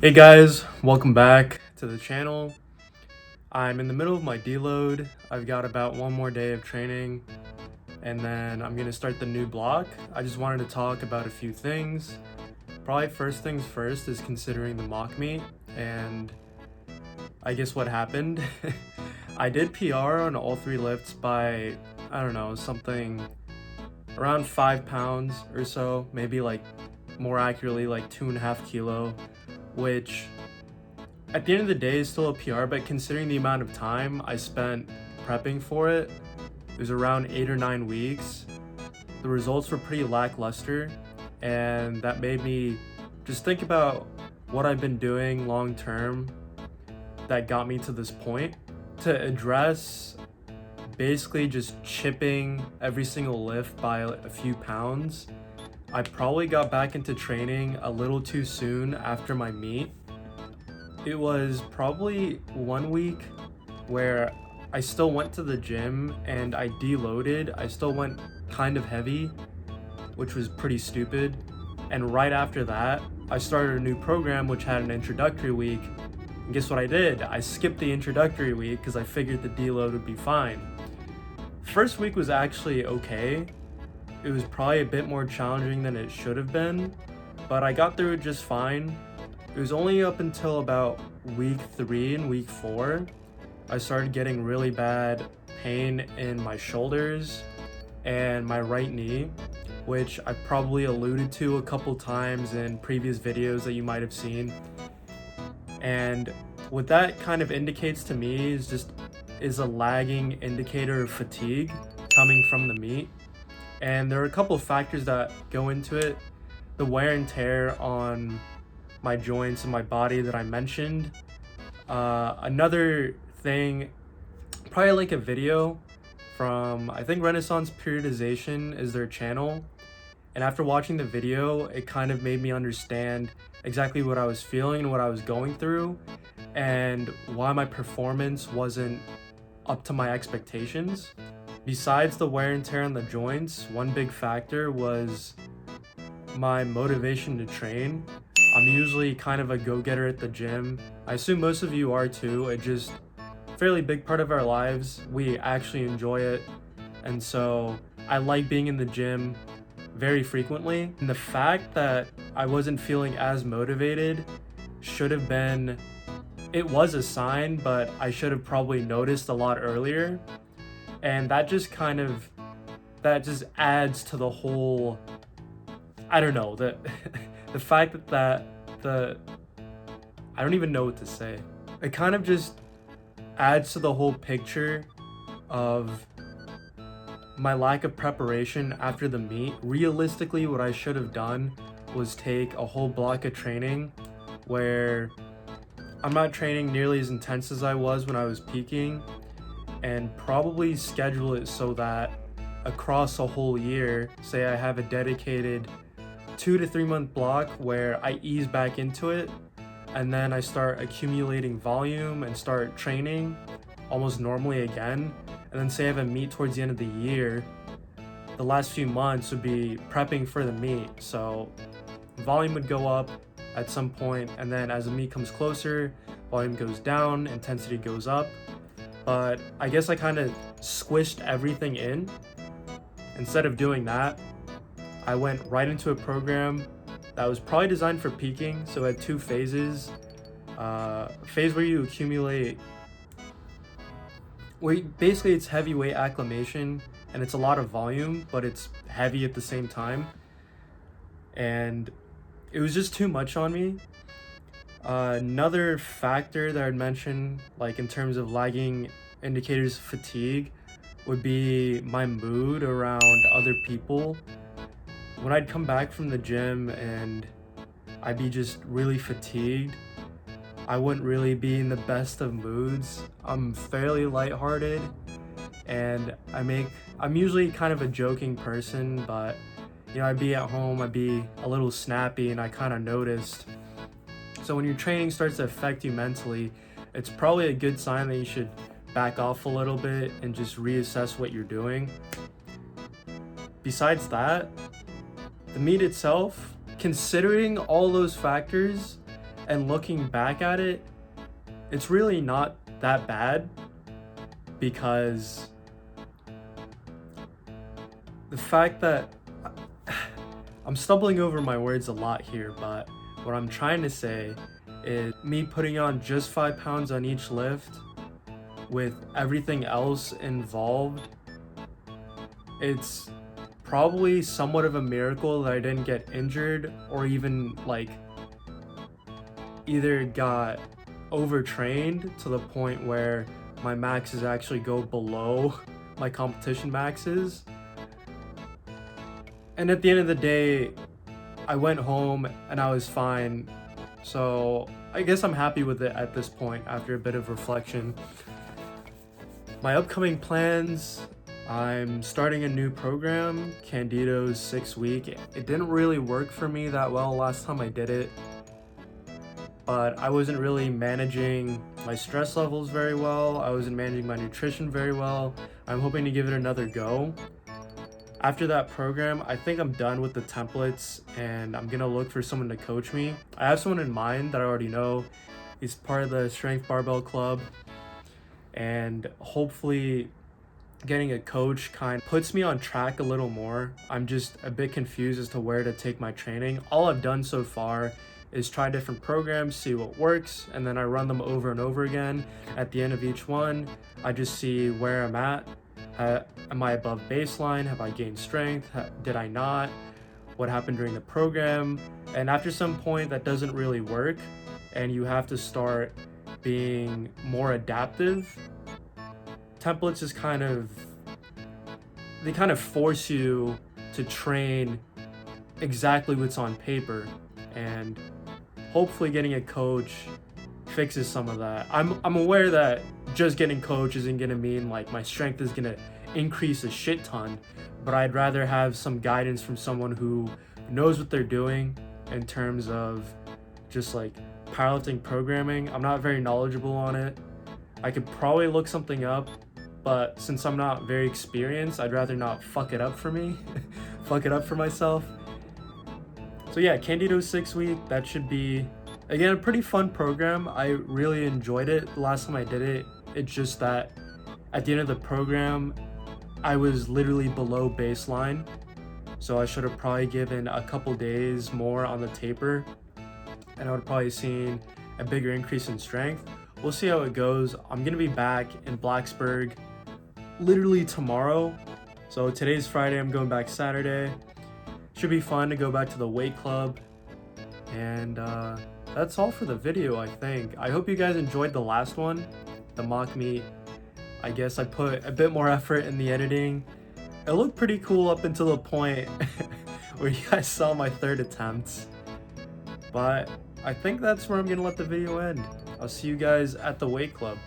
Hey guys, welcome back to the channel. I'm in the middle of my deload. I've got about one more day of training and then I'm gonna start the new block. I just wanted to talk about a few things. Probably first things first is considering the mock meet and I guess what happened. I did PR on all three lifts by, I don't know, something around 5 pounds or so, maybe like more accurately like 2.5 kilo, which at the end of the day is still a PR, but considering the amount of time I spent prepping for it, it was around 8 or 9 weeks. The results were pretty lackluster, and that made me just think about what I've been doing long term that got me to this point. To address basically just chipping every single lift by a few pounds, I probably got back into training a little too soon after my meet. It was probably 1 week where I still went to the gym and I deloaded. I still went kind of heavy, which was pretty stupid. And right after that, I started a new program which had an introductory week. And guess what I did? I skipped the introductory week because I figured the deload would be fine. First week was actually okay. It was probably a bit more challenging than it should have been, but I got through it just fine. It was only up until about week 3 and week 4 I started getting really bad pain in my shoulders and my right knee, which I probably alluded to a couple times in previous videos that you might have seen. And what that kind of indicates to me is a lagging indicator of fatigue coming from the meet. And there are a couple of factors that go into it. The wear and tear on my joints and my body that I mentioned. Another thing, probably like a video from, I think Renaissance Periodization is their channel. And after watching the video, it kind of made me understand exactly what I was feeling and what I was going through and why my performance wasn't up to my expectations. Besides the wear and tear on the joints, one big factor was my motivation to train. I'm usually kind of a go-getter at the gym. I assume most of you are too. It just fairly big part of our lives. We actually enjoy it. And so I like being in the gym very frequently. And the fact that I wasn't feeling as motivated should have been, it was a sign, but I should have probably noticed a lot earlier. And that just adds to the whole, I don't know, the fact that I don't even know what to say. It kind of just adds to the whole picture of my lack of preparation after the meet. Realistically, what I should have done was take a whole block of training where I'm not training nearly as intense as I was when I was peaking, and probably schedule it so that across a whole year, say I have a dedicated 2 to 3 month block where I ease back into it and then I start accumulating volume and start training almost normally again. And then say I have a meet towards the end of the year, the last few months would be prepping for the meet. So volume would go up at some point, and then as the meet comes closer, volume goes down, intensity goes up. But I guess I kind of squished everything in. Instead of doing that, I went right into a program that was probably designed for peaking. So it had 2 phases. Phase where you accumulate, basically it's heavyweight acclimation and it's a lot of volume, but it's heavy at the same time. And it was just too much on me. Another factor that I'd mention, like in terms of lagging indicators of fatigue, would be my mood around other people. When I'd come back from the gym and I'd be just really fatigued, I wouldn't really be in the best of moods. I'm fairly lighthearted and I'm usually kind of a joking person, but I'd be at home, I'd be a little snappy, and I kind of noticed. So when your training starts to affect you mentally, it's probably a good sign that you should back off a little bit and just reassess what you're doing. Besides that, the meet itself, considering all those factors And looking back at it, it's really not that bad, because the fact that I'm stumbling over my words a lot here, but what I'm trying to say is me putting on just 5 pounds on each lift with everything else involved, it's probably somewhat of a miracle that I didn't get injured or even like either got overtrained to the point where my maxes actually go below my competition maxes. And at the end of the day, I went home and I was fine. So I guess I'm happy with it at this point after a bit of reflection. My upcoming plans, I'm starting a new program, Candido's 6-week. It didn't really work for me that well last time I did it, but I wasn't really managing my stress levels very well. I wasn't managing my nutrition very well. I'm hoping to give it another go. After that program, I think I'm done with the templates and I'm gonna look for someone to coach me. I have someone in mind that I already know. He's part of the Strength Barbell Club, and hopefully getting a coach kind of puts me on track a little more. I'm just a bit confused as to where to take my training. All I've done so far is try different programs, see what works, and then I run them over and over again. At the end of each one, I just see where I'm at. Am I above baseline? Have I gained strength? Did I not? What happened during the program? And after some point that doesn't really work and you have to start being more adaptive, templates is they kind of force you to train exactly what's on paper, and hopefully getting a coach fixes some of that. I'm aware that just getting coach isn't gonna mean like my strength is gonna increase a shit ton, but I'd rather have some guidance from someone who knows what they're doing in terms of just like powerlifting programming. I'm not very knowledgeable on it. I could probably look something up, but since I'm not very experienced, I'd rather not fuck it up for me, fuck it up for myself. So yeah, Candido 6-week, that should be, again, a pretty fun program. I really enjoyed it the last time I did it. It's just that at the end of the program, I was literally below baseline. So I should have probably given a couple days more on the taper, and I would have probably seen a bigger increase in strength. We'll see how it goes. I'm gonna be back in Blacksburg literally tomorrow. So today's Friday, I'm going back Saturday. Should be fun to go back to the weight club. And that's all for the video, I think. I hope you guys enjoyed the last one, the mock meet. I guess I put a bit more effort in the editing. It looked pretty cool up until the point where you guys saw my 3rd attempt. But I think that's where I'm gonna let the video end. I'll see you guys at the weight club.